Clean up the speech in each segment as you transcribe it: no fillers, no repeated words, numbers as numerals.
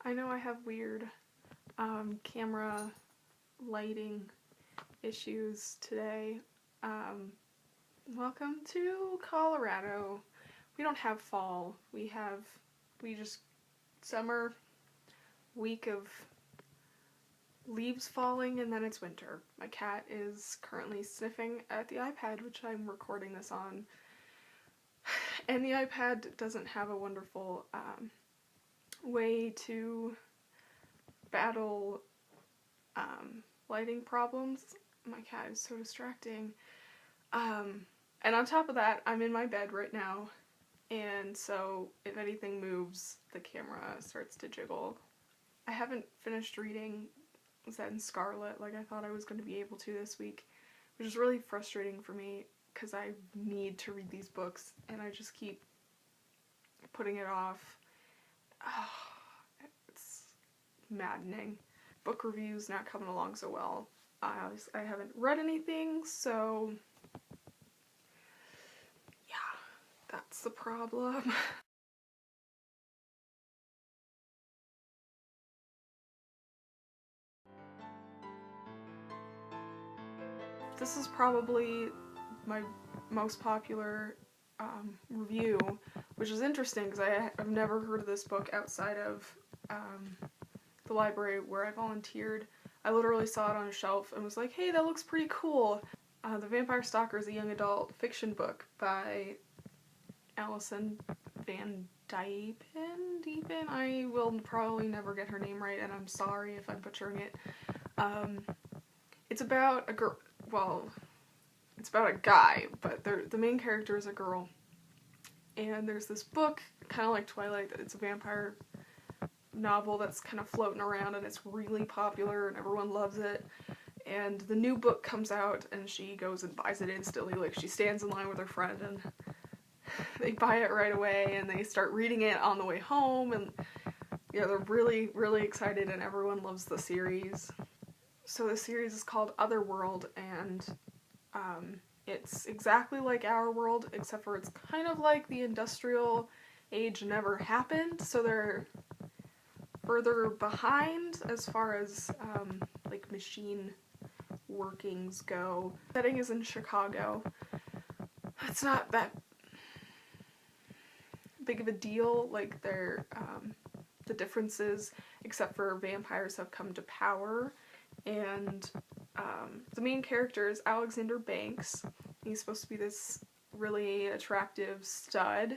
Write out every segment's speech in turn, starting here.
I know I have weird camera lighting issues today. Welcome to Colorado. We don't have fall. We just summer, week of leaves falling, and then it's winter. My cat is currently sniffing at the iPad, which I'm recording this on. And the iPad doesn't have a wonderful way to battle lighting problems. My cat is so distracting. And on top of that, I'm in my bed right now, and so if anything moves, the camera starts to jiggle. I haven't finished reading Zed and Scarlet like I thought I was going to be able to this week, which is really frustrating for me because I need to read these books and I just keep putting it off. It's maddening. Book reviews not coming along so well. I haven't read anything, so yeah, that's the problem. This is probably my most popular review, which is interesting because I've never heard of this book outside of the library where I volunteered. I literally saw it on a shelf and was like, hey, that looks pretty cool. The Vampire Stalker is a young adult fiction book by Alison Van Diepen. I will probably never get her name right, and I'm sorry if I'm butchering it. It's about a girl. Well, it's about a guy, but the main character is a girl. And there's this book, kind of like Twilight, it's a vampire novel that's kind of floating around, and it's really popular and everyone loves it. And the new book comes out and she goes and buys it instantly. Like, she stands in line with her friend and they buy it right away and they start reading it on the way home, and yeah, they're really, really excited and everyone loves the series. So the series is called Otherworld, and it's exactly like Our World, except for it's kind of like the industrial age never happened, so they're further behind as far as like machine workings go. The setting is in Chicago. It's not that big of a deal, like they're the differences, except for vampires have come to power, and the main character is Alexander Banks. He's supposed to be this really attractive stud.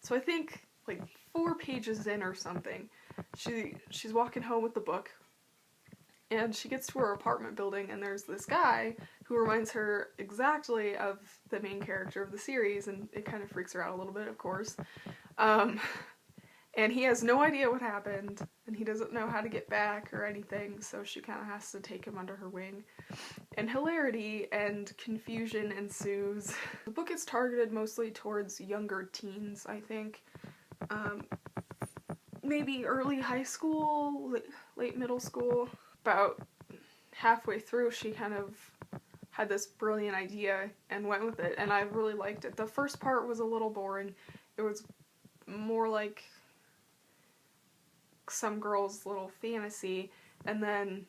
So I think like 4 pages in or something, she's walking home with the book, and she gets to her apartment building, and there's this guy who reminds her exactly of the main character of the series, and it kind of freaks her out a little bit, of course. And he has no idea what happened, and he doesn't know how to get back or anything, so she kind of has to take him under her wing. And hilarity and confusion ensues. The book is targeted mostly towards younger teens, I think. Maybe early high school, late middle school. About halfway through, she kind of had this brilliant idea and went with it, and I really liked it. The first part was a little boring. It was more like some girl's little fantasy, and then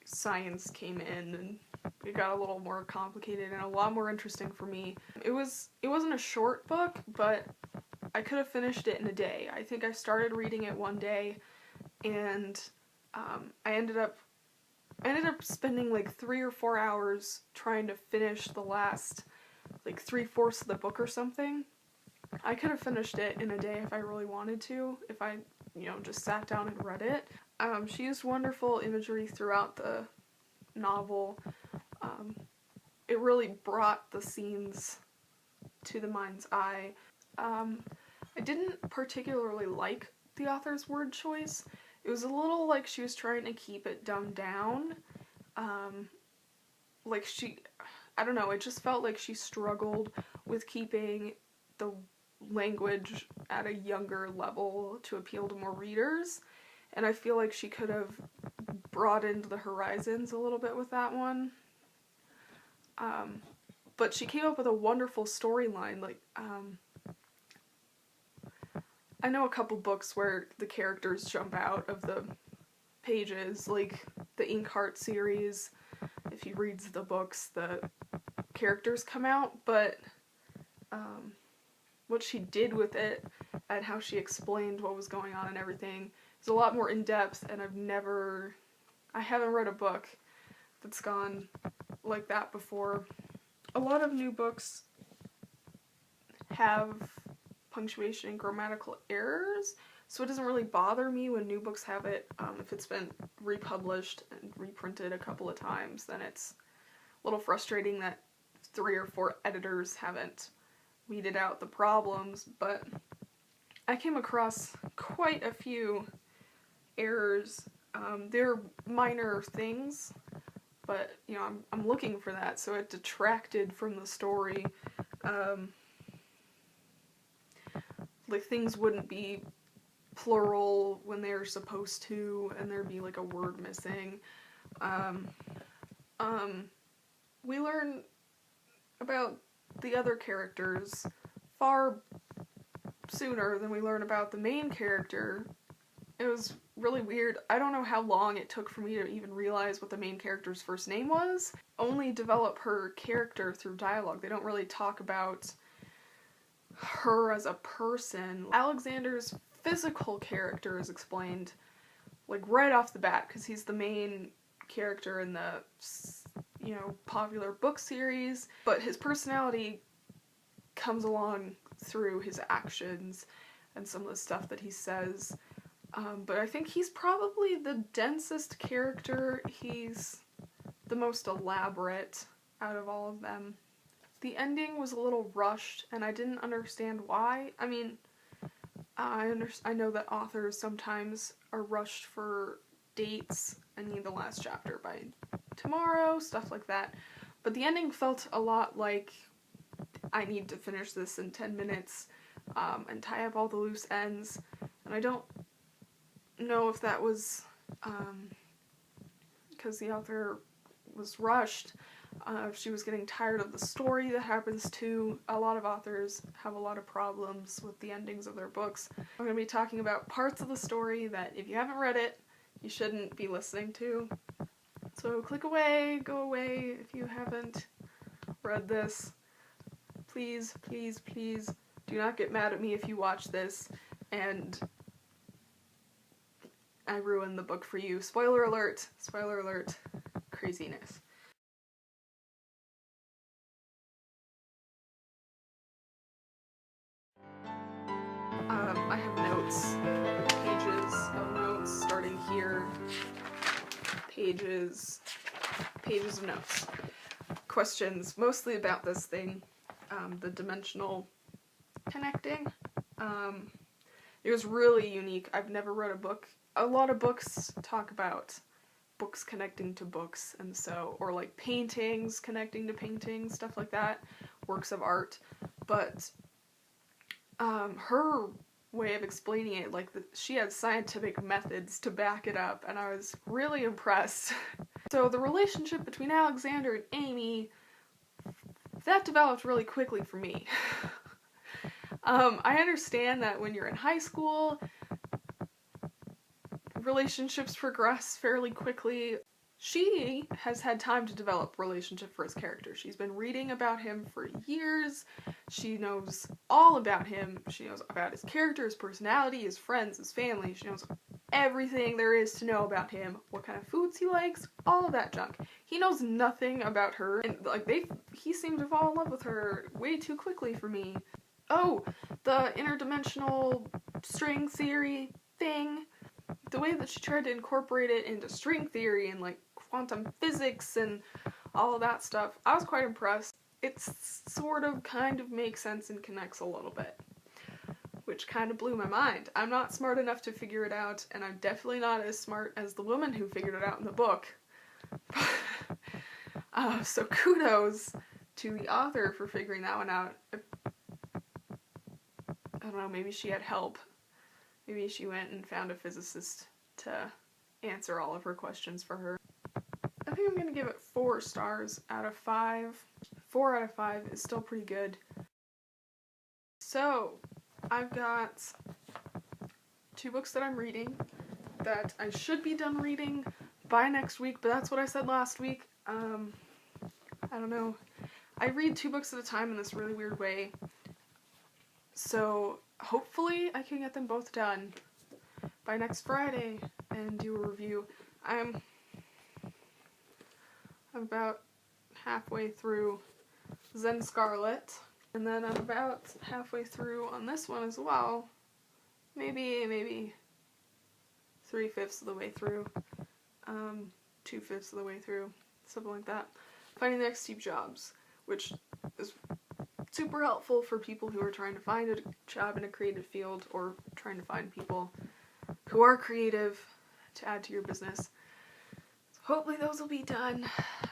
science came in and it got a little more complicated and a lot more interesting for me. It wasn't a short book, but I could have finished it in a day. I think I started reading it one day, and I ended up spending like 3 or 4 hours trying to finish the last like 3/4 of the book or something. I could have finished it in a day if I really wanted to, if I, just sat down and read it. She used wonderful imagery throughout the novel. It really brought the scenes to the mind's eye. I didn't particularly like the author's word choice. It was a little like she was trying to keep it dumbed down. I don't know, it just felt like she struggled with keeping the language at a younger level to appeal to more readers, and I feel like she could have broadened the horizons a little bit with that one. But she came up with a wonderful storyline. Like, I know a couple books where the characters jump out of the pages, like the Inkheart series. If you read the books, the characters come out, but what she did with it and how she explained what was going on and everything is a lot more in-depth, and I haven't read a book that's gone like that before. A lot of new books have punctuation and grammatical errors, so it doesn't really bother me when new books have it. If it's been republished and reprinted a couple of times, then it's a little frustrating that 3 or 4 editors haven't weeded out the problems, but I came across quite a few errors. They're minor things, but you know, I'm looking for that, so it detracted from the story. Like things wouldn't be plural when they're supposed to, and there'd be like a word missing. We learn about the other characters far sooner than we learn about the main character. It was really weird. I don't know how long it took for me to even realize what the main character's first name was. Only develop her character through dialogue. They don't really talk about her as a person. Alexander's physical character is explained like right off the bat because he's the main character in the, you know, popular book series, but his personality comes along through his actions and some of the stuff that he says. But I think he's probably the densest character. He's the most elaborate out of all of them. The ending was a little rushed, and I didn't understand why. I mean, I know that authors sometimes are rushed for dates. I need the last chapter by tomorrow, stuff like that. But the ending felt a lot like I need to finish this in 10 minutes and tie up all the loose ends. And I don't know if that was because the author was rushed. If she was getting tired of the story. That happens too. A lot of authors have a lot of problems with the endings of their books. I'm going to be talking about parts of the story that if you haven't read it, you shouldn't be listening to. So click away, go away if you haven't read this. Please, please, please do not get mad at me if you watch this and I ruin the book for you. Spoiler alert, craziness. I have notes, pages of notes starting here, pages of notes. Questions, mostly about this thing, the dimensional connecting. It was really unique. I've never read a book. A lot of books talk about books connecting to books, and so, or like paintings connecting to paintings, stuff like that, works of art, but her way of explaining it, like she had scientific methods to back it up, and I was really impressed. So the relationship between Alexander and Amy, that developed really quickly for me. I understand that when you're in high school, relationships progress fairly quickly. She has had time to develop relationship for his character. She's been reading about him for years. She knows all about him. She knows about his character, his personality, his friends, his family. She knows everything there is to know about him, what kind of foods he likes, all of that junk. He knows nothing about her, and like he seemed to fall in love with her way too quickly for me. Oh, the interdimensional string theory thing. The way that she tried to incorporate it into string theory and like quantum physics and all of that stuff, I was quite impressed. It sort of kind of makes sense and connects a little bit, which kind of blew my mind. I'm not smart enough to figure it out, and I'm definitely not as smart as the woman who figured it out in the book. So kudos to the author for figuring that one out. I don't know, maybe she had help. Maybe she went and found a physicist to answer all of her questions for her. I think I'm going to give it 4 stars out of 5. 4 out of 5 is still pretty good. So, I've got 2 books that I'm reading that I should be done reading by next week, but that's what I said last week. I don't know. I read 2 books at a time in this really weird way, so hopefully I can get them both done by next Friday and do a review. I'm about halfway through Zen Scarlet, and then I'm about halfway through on this one as well. Maybe 3/5 of the way through, 2/5 of the way through, something like that. Finding the Next Steve Jobs, which is super helpful for people who are trying to find a job in a creative field or trying to find people who are creative to add to your business. So hopefully those will be done.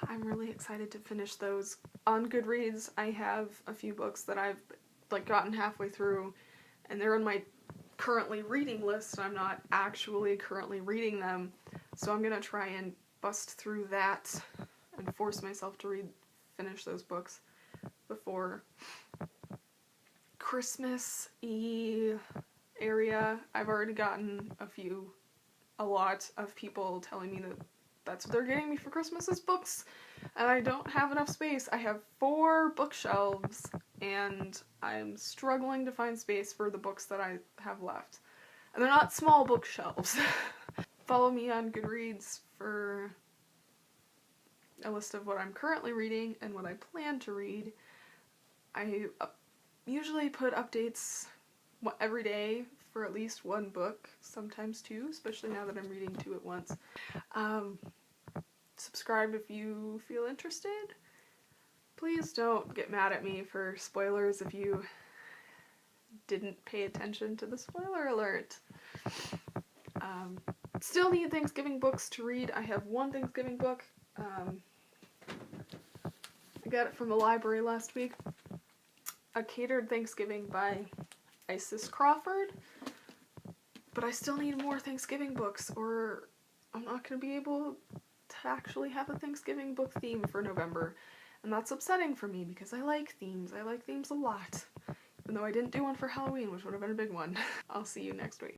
I'm really excited to finish those. On Goodreads, I have a few books that I've gotten halfway through, and they're on my currently reading list. I'm not actually currently reading them, so I'm gonna try and bust through that and force myself to finish those books before Christmas-y area. I've already gotten a lot of people telling me that that's what they're getting me for Christmas is books, and I don't have enough space. I have 4 bookshelves, and I'm struggling to find space for the books that I have left. And they're not small bookshelves. Follow me on Goodreads for a list of what I'm currently reading and what I plan to read. I usually put updates every day for at least 1 book, sometimes 2, especially now that I'm reading 2 at once. Subscribe if you feel interested. Please don't get mad at me for spoilers if you didn't pay attention to the spoiler alert. Still need Thanksgiving books to read. I have 1 Thanksgiving book. I got it from the library last week. A Catered Thanksgiving by Isis Crawford. But I still need more Thanksgiving books, or I'm not going to be able to actually have a Thanksgiving book theme for November. And that's upsetting for me because I like themes. I like themes a lot. Even though I didn't do one for Halloween, which would have been a big one. I'll see you next week.